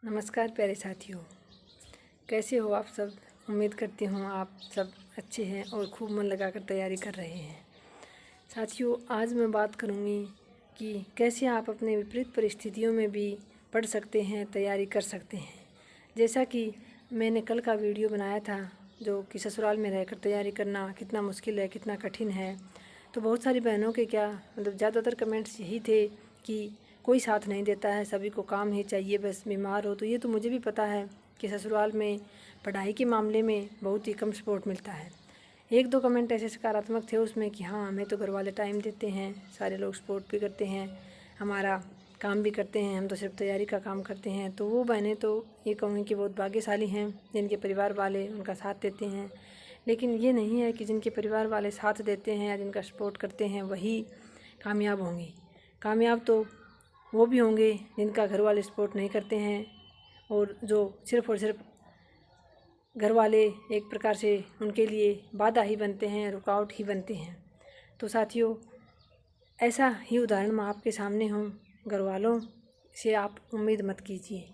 नमस्कार प्यारे साथियों, कैसे हो आप सब। उम्मीद करती हूँ आप सब अच्छे हैं और खूब मन लगाकर तैयारी कर रहे हैं। साथियों, आज मैं बात करूँगी कि कैसे आप अपने विपरीत परिस्थितियों में भी पढ़ सकते हैं, तैयारी कर सकते हैं। जैसा कि मैंने कल का वीडियो बनाया था जो कि ससुराल में रहकर तैयारी करना कितना मुश्किल है, कितना कठिन है। तो बहुत सारी बहनों के ज़्यादातर कमेंट्स यही थे कि कोई साथ नहीं देता है, सभी को काम ही चाहिए, बस बीमार हो। तो ये तो मुझे भी पता है कि ससुराल में पढ़ाई के मामले में बहुत ही कम सपोर्ट मिलता है। एक दो कमेंट ऐसे सकारात्मक थे उसमें कि हाँ, हमें तो घर वाले टाइम देते हैं, सारे लोग सपोर्ट भी करते हैं, हमारा काम भी करते हैं, हम तो सिर्फ तैयारी का काम करते हैं। तो वो बहनें तो ये कहूँगी कि बहुत भाग्यशाली हैं जिनके परिवार वाले उनका साथ देते हैं। लेकिन ये नहीं है कि जिनके परिवार वाले साथ देते हैं या जिनका सपोर्ट करते हैं वही कामयाब होंगे। कामयाब तो वो भी होंगे जिनका घर वाले सपोर्ट नहीं करते हैं और जो सिर्फ़ और सिर्फ घर वाले एक प्रकार से उनके लिए बाधा ही बनते हैं, रुकावट ही बनते हैं। तो साथियों, ऐसा ही उदाहरण मैं आपके सामने हूँ। घर वालों से आप उम्मीद मत कीजिए।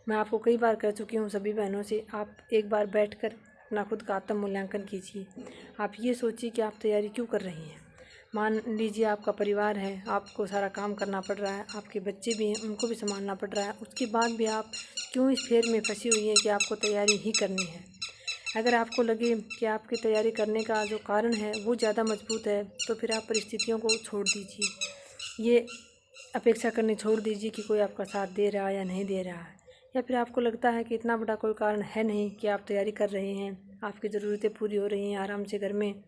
मैं आपको कई बार कह चुकी हूँ सभी बहनों से, आप एक बार बैठकर अपना खुद का आत्म मूल्यांकन कीजिए। आप ये सोचिए कि आप तैयारी क्यों कर रही हैं। मान लीजिए आपका परिवार है, आपको सारा काम करना पड़ रहा है, आपके बच्चे भी हैं, उनको भी संभालना पड़ रहा है, उसके बाद भी आप क्यों इस फेर में फंसी हुई हैं कि आपको तैयारी ही करनी है। अगर आपको लगे कि आपकी तैयारी करने का जो कारण है वो ज़्यादा मजबूत है तो फिर आप परिस्थितियों को छोड़ दीजिए। ये अपेक्षा करनी छोड़ दीजिए कि कोई आपका साथ दे रहा है या नहीं दे रहा है। या फिर आपको लगता है कि इतना बड़ा कोई कारण है नहीं कि आप तैयारी कर रहे हैं, आपकी ज़रूरतें पूरी हो रही हैं आराम से घर में,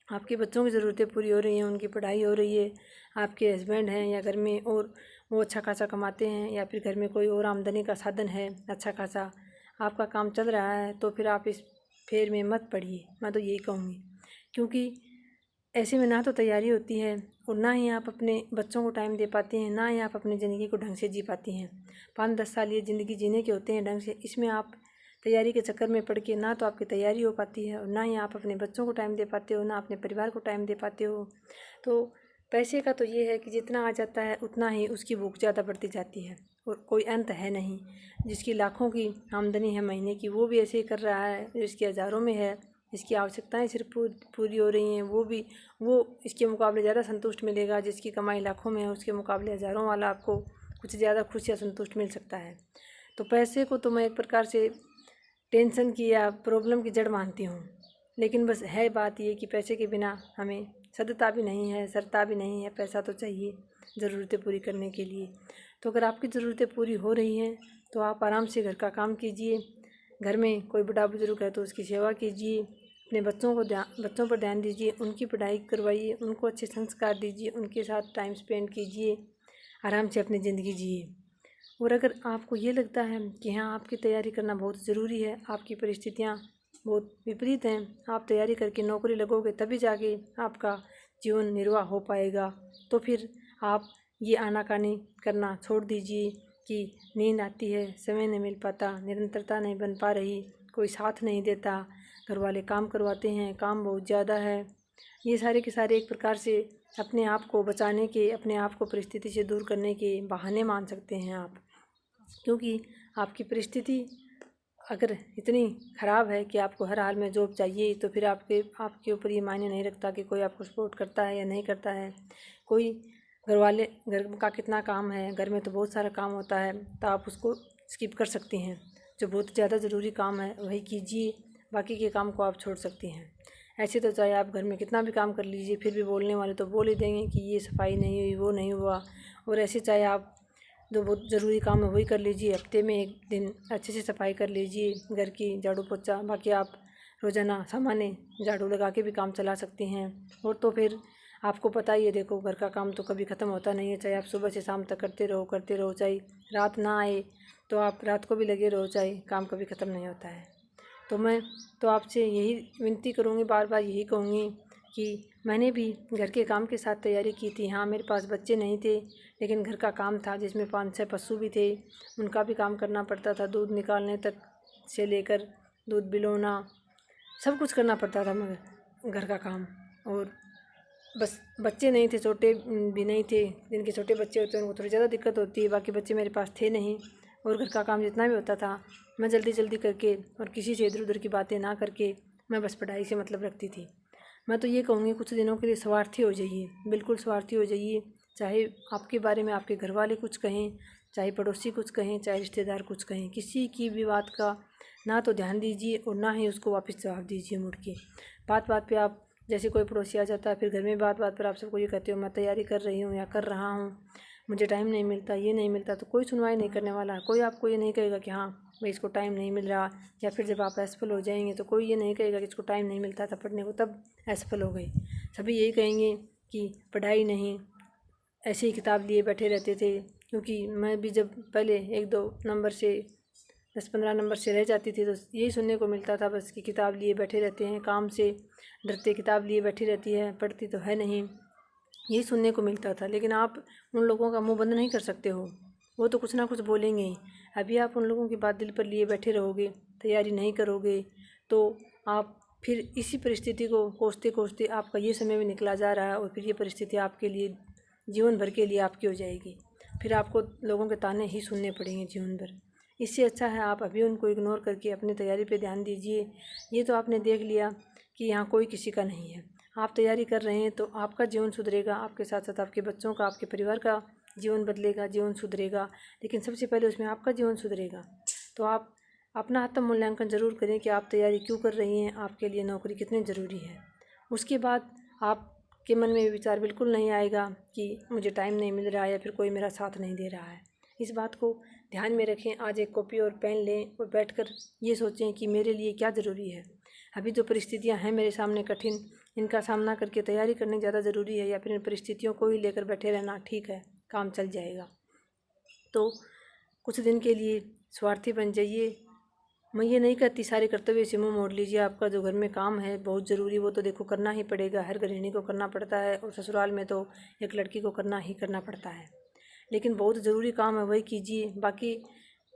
आपके बच्चों की ज़रूरतें पूरी हो रही हैं, उनकी पढ़ाई हो रही है, आपके हस्बैंड हैं या घर में और वो अच्छा खासा कमाते हैं, या फिर घर में कोई और आमदनी का साधन है अच्छा खासा, आपका काम चल रहा है, तो फिर आप इस फेर में मत पड़िए। मैं तो यही कहूँगी, क्योंकि ऐसे में ना तो तैयारी होती है और ना ही आप अपने बच्चों को टाइम दे पाती हैं, ना ही आप अपनी ज़िंदगी को ढंग से जी पाती हैं। 5-10 साल ये ज़िंदगी जीने के होते हैं ढंग से, इसमें आप तैयारी के चक्कर में पड़ के ना तो आपकी तैयारी हो पाती है और ना ही आप अपने बच्चों को टाइम दे पाते हो, ना अपने परिवार को टाइम दे पाते हो। तो पैसे का तो ये है कि जितना आ जाता है उतना ही उसकी भूख ज़्यादा बढ़ती जाती है और कोई अंत है नहीं। जिसकी लाखों की आमदनी है महीने की, वो भी ऐसे ही कर रहा है। जिसकी हज़ारों में है, जिसकी आवश्यकताएं सिर्फ पूरी हो रही हैं, वो इसके मुकाबले ज़्यादा संतुष्ट मिलेगा। जिसकी कमाई लाखों में है उसके मुकाबले हज़ारों वाला आपको कुछ ज़्यादा खुश या संतुष्ट मिल सकता है। तो पैसे को तो मैं एक प्रकार से टेंशन की या प्रॉब्लम की जड़ मानती हूँ। लेकिन बस है बात ये कि पैसे के बिना हमें सदता भी नहीं है, सरता भी नहीं है। पैसा तो चाहिए ज़रूरतें पूरी करने के लिए। तो अगर आपकी ज़रूरतें पूरी हो रही हैं तो आप आराम से घर का काम कीजिए। घर में कोई बड़ा बुजुर्ग है तो उसकी सेवा कीजिए। अपने बच्चों पर ध्यान दीजिए, उनकी पढ़ाई करवाइए, उनको अच्छे संस्कार दीजिए, उनके साथ टाइम स्पेंड कीजिए, आराम से अपनी ज़िंदगी जिए। और अगर आपको ये लगता है कि हाँ, आपकी तैयारी करना बहुत ज़रूरी है, आपकी परिस्थितियाँ बहुत विपरीत हैं, आप तैयारी करके नौकरी लगोगे तभी जाके आपका जीवन निर्वाह हो पाएगा, तो फिर आप ये आनाकानी करना छोड़ दीजिए कि नींद आती है, समय नहीं मिल पाता, निरंतरता नहीं बन पा रही, कोई साथ नहीं देता, घर वाले काम करवाते हैं, काम बहुत ज़्यादा है। ये सारे के सारे एक प्रकार से अपने आप को बचाने के, अपने आप को परिस्थिति से दूर करने के बहाने मान सकते हैं आप। क्योंकि आपकी परिस्थिति अगर इतनी ख़राब है कि आपको हर हाल में जॉब चाहिए, तो फिर आपके ऊपर ये मायने नहीं रखता कि कोई आपको सपोर्ट करता है या नहीं करता है। कोई घर का कितना काम है, घर में तो बहुत सारा काम होता है, तो आप उसको स्किप कर सकती हैं। जो बहुत ज़्यादा ज़रूरी काम है वही कीजिए, बाकी के काम को आप छोड़ सकती हैं। ऐसे तो चाहे आप घर में कितना भी काम कर लीजिए, फिर भी बोलने वाले तो बोल ही देंगे कि ये सफाई नहीं हुई, वो नहीं हुआ। और ऐसे चाहे आप जो बहुत ज़रूरी काम है वही कर लीजिए, हफ्ते में एक दिन अच्छे से सफाई कर लीजिए घर की, झाड़ू पोछा। बाकी आप रोज़ाना सामान्य झाड़ू लगा के भी काम चला सकती हैं। और तो फिर आपको पता ही है, देखो घर का काम तो कभी ख़त्म होता नहीं है, चाहे आप सुबह से शाम तक करते रहो, चाहे रात ना आए तो आप रात को भी लगे रहो, चाहे काम कभी ख़त्म नहीं होता है। तो मैं तो आपसे यही विनती करूँगी, बार बार यही कहूँगी कि मैंने भी घर के काम के साथ तैयारी की थी। हाँ, मेरे पास बच्चे नहीं थे, लेकिन घर का काम था जिसमें 5-6 पशु भी थे, उनका भी काम करना पड़ता था। दूध निकालने तक से लेकर दूध बिलोना, सब कुछ करना पड़ता था मगर घर का काम। और बस बच्चे नहीं थे, छोटे भी नहीं थे। जिनके छोटे बच्चे होते हैं उनको थोड़ी ज़्यादा दिक्कत होती है, बाकी बच्चे मेरे पास थे नहीं। और घर का काम जितना भी होता था मैं जल्दी जल्दी करके और किसी से इधर उधर की बातें ना करके मैं बस पढ़ाई से मतलब रखती थी। मैं तो ये कहूँगी कुछ दिनों के लिए स्वार्थी हो जाइए, बिल्कुल स्वार्थी हो जाइए। चाहे आपके बारे में आपके घर वाले कुछ कहें, चाहे पड़ोसी कुछ कहें, चाहे रिश्तेदार कुछ कहें, किसी की भी बात का ना तो ध्यान दीजिए और ना ही उसको वापस जवाब दीजिए मुड़ के। बात बात पे आप, जैसे कोई पड़ोसी आ जाता है फिर घर में बात बात पर आप सबको ये कहते हो मैं तैयारी कर रही हूँ या कर रहा हूँ, मुझे टाइम नहीं मिलता, ये नहीं मिलता, तो कोई सुनवाई नहीं करने वाला है। कोई आपको ये नहीं कहेगा कि हाँ भाई इसको टाइम नहीं मिल रहा, या फिर जब आप असफल हो जाएंगे तो कोई ये नहीं कहेगा कि इसको टाइम नहीं मिलता था पढ़ने को तब असफल हो गए। सभी यही कहेंगे कि पढ़ाई नहीं, ऐसे ही किताब लिए बैठे रहते थे। क्योंकि मैं भी जब पहले 1-2 नंबर से 10-15 नंबर से रह जाती थी तो यही सुनने को मिलता था बस कि किताब लिए बैठे रहते हैं, काम से डरते किताब लिए बैठी रहती है, पढ़ती तो है नहीं, यही सुनने को मिलता था। लेकिन आप उन लोगों का मुंह बंद नहीं कर सकते हो, वो तो कुछ ना कुछ बोलेंगे ही। अभी आप उन लोगों की बात दिल पर लिए बैठे रहोगे, तैयारी नहीं करोगे, तो आप फिर इसी परिस्थिति को कोसते कोसते आपका ये समय भी निकला जा रहा है और फिर ये परिस्थिति आपके लिए जीवन भर के लिए आपकी हो जाएगी। फिर आपको लोगों के ताने ही सुनने पड़ेंगे जीवन भर। इससे अच्छा है आप अभी उनको इग्नोर करके अपनी तैयारी पे ध्यान दीजिए। ये तो आपने देख लिया कि यहाँ कोई किसी का नहीं है, आप तैयारी कर रहे हैं तो आपका जीवन सुधरेगा, आपके साथ साथ आपके बच्चों का, आपके परिवार का जीवन बदलेगा, जीवन सुधरेगा। लेकिन सबसे पहले उसमें आपका जीवन सुधरेगा। तो आप अपना आत्म मूल्यांकन ज़रूर करें कि आप तैयारी क्यों कर रही हैं, आपके लिए नौकरी कितनी ज़रूरी है। उसके बाद आपके मन में विचार बिल्कुल नहीं आएगा कि मुझे टाइम नहीं मिल रहा है या फिर कोई मेरा साथ नहीं दे रहा है। इस बात को ध्यान में रखें। आज एक कॉपी और पेन लें और बैठकर ये सोचें कि मेरे लिए क्या ज़रूरी है। अभी जो परिस्थितियां हैं मेरे सामने कठिन, इनका सामना करके तैयारी करनी ज़्यादा ज़रूरी है या फिर इन परिस्थितियों को ही लेकर बैठे रहना ठीक है, काम चल जाएगा। तो कुछ दिन के लिए स्वार्थी बन जाइए। मैं ये नहीं कहती सारे कर्तव्य से मुँह मोड़ लीजिए। आपका जो घर में काम है बहुत ज़रूरी, वो तो देखो करना ही पड़ेगा, हर गृहिणी को करना पड़ता है और ससुराल में तो एक लड़की को करना ही करना पड़ता है। लेकिन बहुत ज़रूरी काम है वही कीजिए। बाकी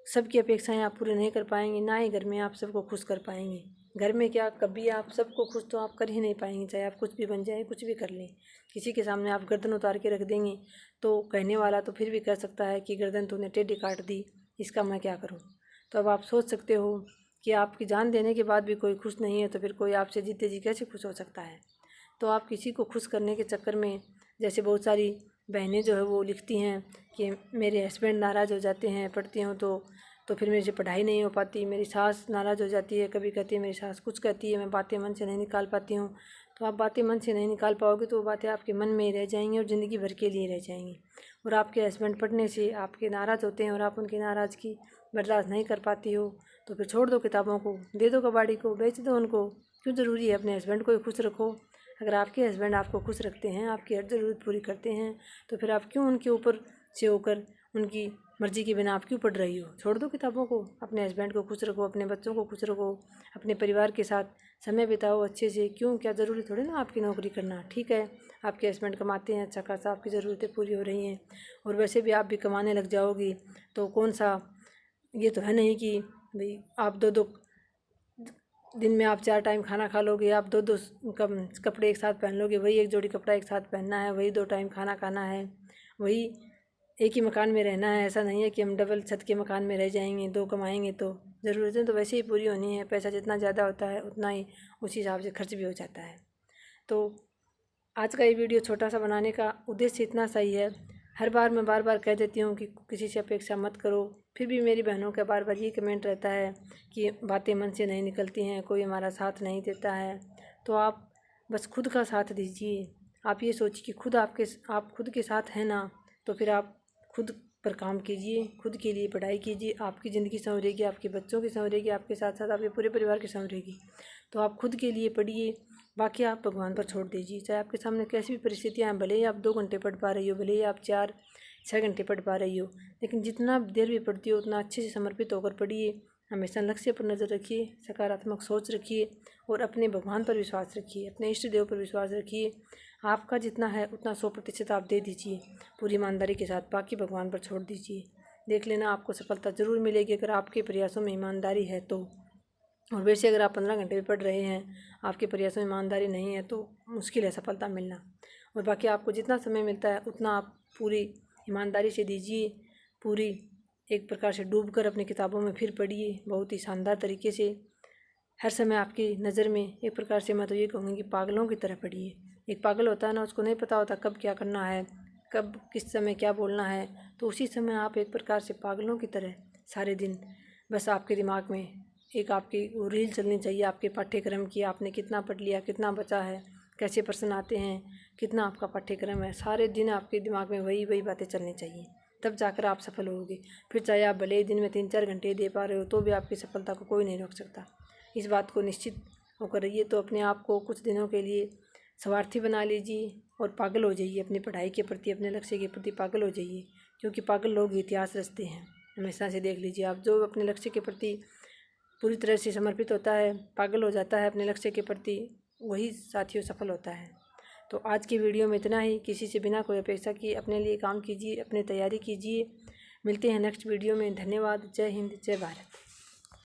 सबकी अपेक्षाएं आप पूरी नहीं कर पाएंगे, ना ही घर में आप सबको खुश कर पाएंगे। घर में क्या, कभी आप सबको खुश तो आप कर ही नहीं पाएंगे, चाहे आप कुछ भी बन जाए, कुछ भी कर लें। किसी के सामने आप गर्दन उतार के रख देंगे तो कहने वाला तो फिर भी कह सकता है कि गर्दन तूने टेढ़ी काट दी, इसका मैं क्या करूं। तो अब आप सोच सकते हो कि आपकी जान देने के बाद भी कोई खुश नहीं है तो फिर कोई आपसे जीते जी कैसे खुश हो सकता है। तो आप किसी को खुश करने के चक्कर में, जैसे बहुत सारी बहनें जो है वो लिखती हैं कि मेरे हस्बैंड नाराज़ हो जाते हैं पढ़ती हूँ तो फिर मेरे से पढ़ाई नहीं हो पाती, मेरी सास नाराज़ हो जाती है, कभी कहती है मेरी सास कुछ कहती है, मैं बातें मन से नहीं निकाल पाती हूँ। तो आप बातें मन से नहीं निकाल पाओगे तो वो बातें आपके मन में ही रह जाएंगी और ज़िंदगी भर के लिए रह जाएंगी। और आपके हस्बैंड पढ़ने से आपके नाराज़ होते हैं और आप उनकी नाराज़गी बर्दाश्त नहीं कर पाती हो तो फिर छोड़ दो किताबों को, दे दो कबाड़ी को, बेच दो उनको। क्यों ज़रूरी है अपने हस्बैंड को ही खुश रखो। अगर आपके हस्बैंड आपको खुश रखते हैं, आपकी हर ज़रूरत पूरी करते हैं, तो फिर आप क्यों उनके ऊपर से होकर उनकी मर्ज़ी के बिना आप क्यों पढ़ रही हो। छोड़ दो किताबों को, अपने हस्बैंड को खुश रखो, अपने बच्चों को खुश रखो, अपने परिवार के साथ समय बिताओ अच्छे से। क्यों, क्या ज़रूरी थोड़ी ना आपकी नौकरी करना। ठीक है, आपके हस्बैंड कमाते हैं अच्छा खासा, आपकी ज़रूरतें पूरी हो रही हैं और वैसे भी आप भी कमाने लग जाओगी तो कौन सा, ये तो है नहीं कि भाई आप दो दो दिन में आप 4 टाइम खाना खा लोगे, आप दो दो कपड़े एक साथ पहन लोगे, वही एक जोड़ी कपड़ा एक साथ पहनना है, वही 2 टाइम खाना खाना है, वही एक ही मकान में रहना है। ऐसा नहीं है कि हम डबल छत के मकान में रह जाएंगे, 2 कमाएंगे तो ज़रूरतें तो वैसे ही पूरी होनी है। पैसा जितना ज़्यादा होता है उतना ही उसी हिसाब से खर्च भी हो जाता है। तो आज का ये वीडियो छोटा सा बनाने का उद्देश्य इतना सही है। हर बार मैं बार बार कह देती हूँ कि किसी से अपेक्षा मत करो, फिर भी मेरी बहनों का बार बार ये कमेंट रहता है कि बातें मन से नहीं निकलती हैं, कोई हमारा साथ नहीं देता है। तो आप बस खुद का साथ दीजिए। आप ये सोचिए कि आप खुद के साथ हैं ना, तो फिर आप खुद पर काम कीजिए, खुद के लिए पढ़ाई कीजिए, आपकी ज़िंदगी संवरेगी, आपके बच्चों की संवरेगी, आपके साथ साथ आपके पूरे परिवार की संवरेगी। तो आप खुद के लिए पढ़िए, बाकी आप भगवान पर छोड़ दीजिए। चाहे आपके सामने कैसी भी परिस्थितियाँ हैं, भले ही आप 2 घंटे पढ़ पा रही हो, भले ही आप 4-6 घंटे पढ़ पा रही हो, लेकिन जितना देर भी पढ़ती हो उतना अच्छे से समर्पित होकर पढ़िए। हमेशा लक्ष्य पर नज़र रखिए, सकारात्मक सोच रखिए और अपने भगवान पर विश्वास रखिए, अपने इष्ट देव पर विश्वास रखिए। आपका जितना है उतना 100% आप दे दीजिए पूरी ईमानदारी के साथ, बाकी भगवान पर छोड़ दीजिए। देख लेना आपको सफलता ज़रूर मिलेगी अगर आपके प्रयासों में ईमानदारी है तो। और वैसे अगर आप 15 घंटे भी पढ़ रहे हैं, आपके प्रयासों में ईमानदारी नहीं है तो मुश्किल है सफलता मिलना। और बाकी आपको जितना समय मिलता है उतना आप पूरी ईमानदारी से दीजिए, पूरी एक प्रकार से डूबकर अपनी किताबों में फिर पढ़िए, बहुत ही शानदार तरीके से। हर समय आपकी नज़र में एक प्रकार से मैं तो ये कहूँगी कि पागलों की तरह पढ़िए। एक पागल होता है ना, उसको नहीं पता होता कब क्या करना है, कब किस समय क्या बोलना है। तो उसी समय आप एक प्रकार से पागलों की तरह सारे दिन बस आपके दिमाग में एक आपकी वो रील चलनी चाहिए आपके पाठ्यक्रम की, आपने कितना पढ़ लिया, कितना बचा है, कैसे प्रश्न आते हैं, कितना आपका पाठ्यक्रम है। सारे दिन आपके दिमाग में वही बातें चलनी चाहिए, तब जाकर आप सफल होगे। फिर चाहे आप भले ही दिन में 3-4 घंटे दे पा रहे हो तो भी आपकी सफलता को कोई नहीं रोक सकता। इस बात को निश्चित होकर रहिए। तो अपने आप को कुछ दिनों के लिए स्वार्थी बना लीजिए और पागल हो जाइए अपनी पढ़ाई के प्रति, अपने लक्ष्य के प्रति पागल हो जाइए, क्योंकि पागल लोग इतिहास रचते हैं। हमेशा से देख लीजिए आप, जो अपने लक्ष्य के प्रति पूरी तरह से समर्पित होता है, पागल हो जाता है अपने लक्ष्य के प्रति, वही साथियों सफल होता है। तो आज की वीडियो में इतना ही। किसी से बिना कोई अपेक्षा किए अपने लिए काम कीजिए, अपनी तैयारी कीजिए। मिलते हैं नेक्स्ट वीडियो में। धन्यवाद। जय हिंद, जय भारत।